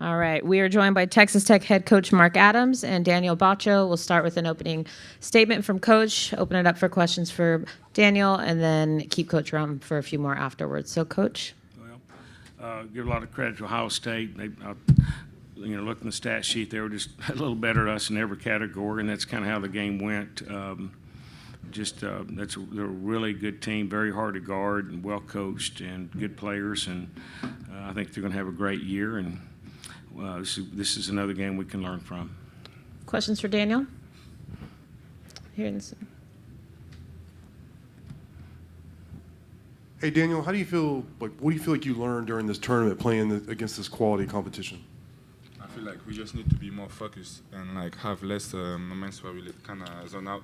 All right. We are joined by Texas Tech head coach Mark Adams and Daniel Baccio. We'll start with an opening statement from Coach, open it up for questions for Daniel, and then keep Coach around for a few more afterwards. So, Coach. Well, give a lot of credit to Ohio State. They, looking at the stat sheet, they were just a little better than us in every category, and that's kind of how the game went. They're a really good team, very hard to guard, and well coached, and good players. And I think they're going to have a great year. And this is another game we can learn from. Questions for Daniel? Here in this. Hey Daniel, how do you feel? What do you feel like you learned during this tournament playing against this quality competition? I feel like we just need to be more focused and have less moments where we kind of zone out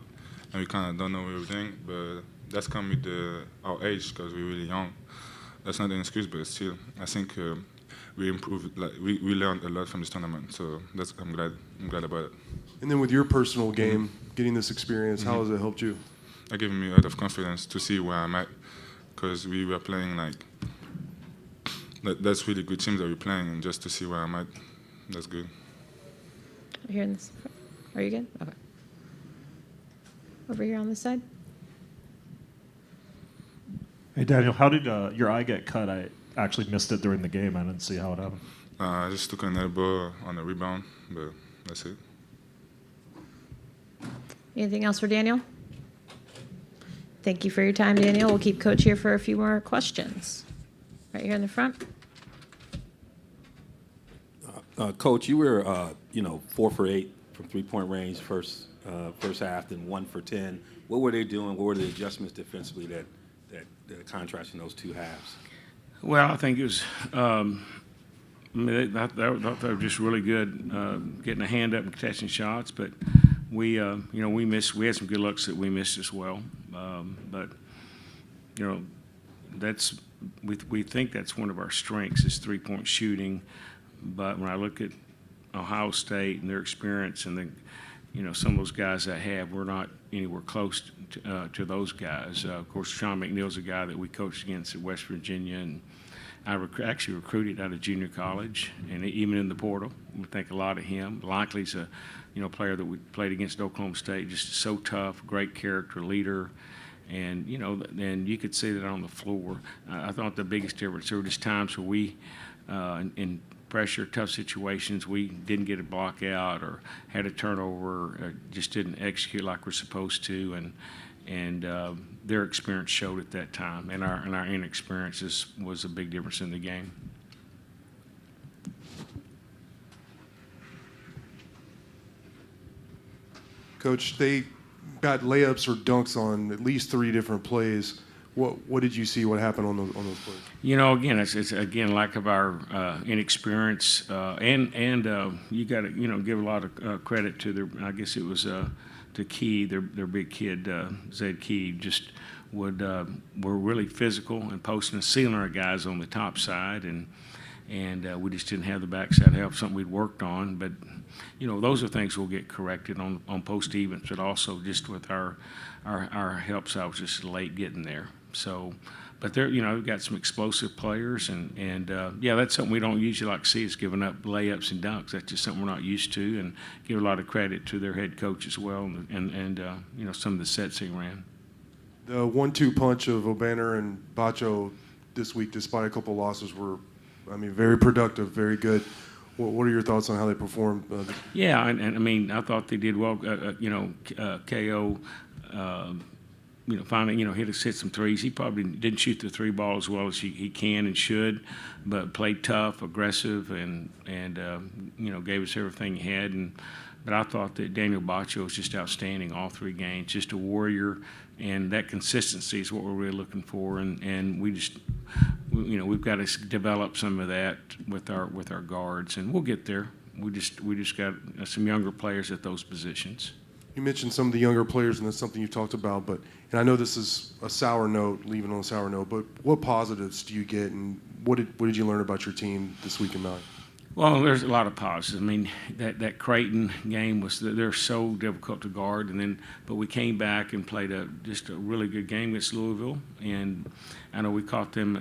and we kind of don't know what we're doing. But that's come with our age because we're really young. That's not an excuse, but still, I think we improved. We learned a lot from this tournament, so I'm glad about it. And then with your personal game, getting this experience, how has it helped you? It gave me a lot of confidence to see where I'm at, because we were playing that's really good teams that we're playing, and just to see where I'm at, that's good. Here in this. Are you good? Okay. Over here on this side. Hey Daniel, how did your eye get cut? I actually missed it during the game. I didn't see how it happened. I just took an elbow on a rebound, but that's it. Anything else for Daniel? Thank you for your time, Daniel. We'll keep Coach here for a few more questions. Right here in the front. Coach, you were 4 for 8 from three-point range first half, then 1 for 10. What were they doing? What were the adjustments defensively that contrast in those two halves? Well, I think it was. They were just really good getting a hand up and catching shots, but we missed. We had some good looks that we missed as well. But we think that's one of our strengths is three-point shooting. But when I look at Ohio State and their experience and some of those guys I have, we're not anywhere close to those guys. Of course, Sean McNeil's a guy that we coached against at West Virginia, and I actually recruited out of junior college, and even in the portal, we think a lot of him. Likely's a player that we played against at Oklahoma State, just so tough, great character, leader, and and you could see that on the floor. I thought the biggest difference, there were just times where we, in pressure, tough situations, we didn't get a block out or had a turnover, or just didn't execute like we're supposed to, and their experience showed at that time, and our inexperience was a big difference in the game. Coach, they got layups or dunks on at least 3 different plays. What did you see? What happened on those plays? Again, it's again lack of our inexperience, and you got to give a lot of credit to their. I guess it was to Key, their big kid, Zed Key, just were really physical and posting and sealing our guys on the top side, and we just didn't have the backside help, something we'd worked on. But those are things we'll get corrected on post events, but also just with our helps. I was just late getting there. So, but we've got some explosive players, and that's something we don't usually like to see is giving up layups and dunks. That's just something we're not used to, and give a lot of credit to their head coach as well, and some of the sets he ran. The 1-2 punch of O'Banner and Baccio this week, despite a couple losses, were, very productive, very good. What are your thoughts on how they performed? And I thought they did well. KO. Finally, hit some threes. He probably didn't shoot the 3 ball as well as he can and should, but played tough, aggressive, and gave us everything he had. But I thought that Daniel Baccio was just outstanding all 3 games, just a warrior, and that consistency is what we're really looking for. And we've got to develop some of that with our guards, and we'll get there. We just got some younger players at those positions. You mentioned some of the younger players, and that's something you talked about. And I know this is a sour note, leaving on a sour note. But what positives do you get, and what did you learn about your team this week in Maui? Well, there's a lot of positives. I mean, that Creighton game they're so difficult to guard, but we came back and played just a really good game against Louisville, and I know we caught them.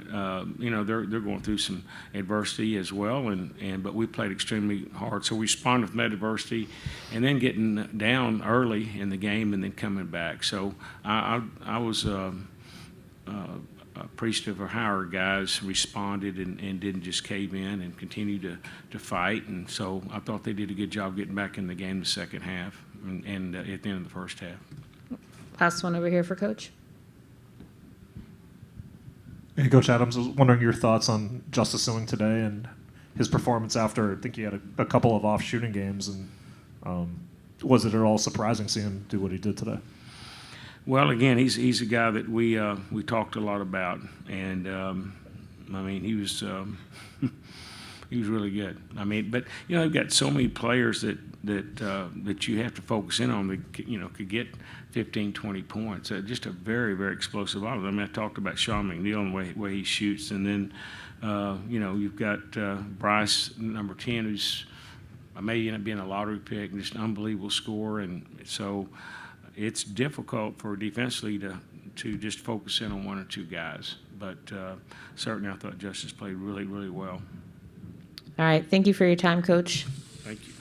They're going through some adversity as well, but we played extremely hard. So we responded with that adversity, and then getting down early in the game and then coming back. So I was. Appreciative of how our guys responded and didn't just cave in and continue to fight. And so I thought they did a good job getting back in the game the second half and at the end of the first half. Last one over here for Coach. Hey, Coach Adams, I was wondering your thoughts on Justice Ewing today and his performance after I think he had a couple of off shooting games. And was it at all surprising seeing him do what he did today? Well, again, he's a guy that we talked a lot about, and I mean he was he was really good. I mean, but you've got so many players that you have to focus in on that could get 15, 20 points. Just a very, very explosive offense. I mean, I talked about Sean McNeil and the way he shoots, and then you've got Bryce, number 10, who's may end up being a lottery pick and just an unbelievable scorer, and so. It's difficult for defensively to just focus in on one or two guys, but certainly I thought Justice played really, really well. All right. Thank you for your time, Coach. Thank you.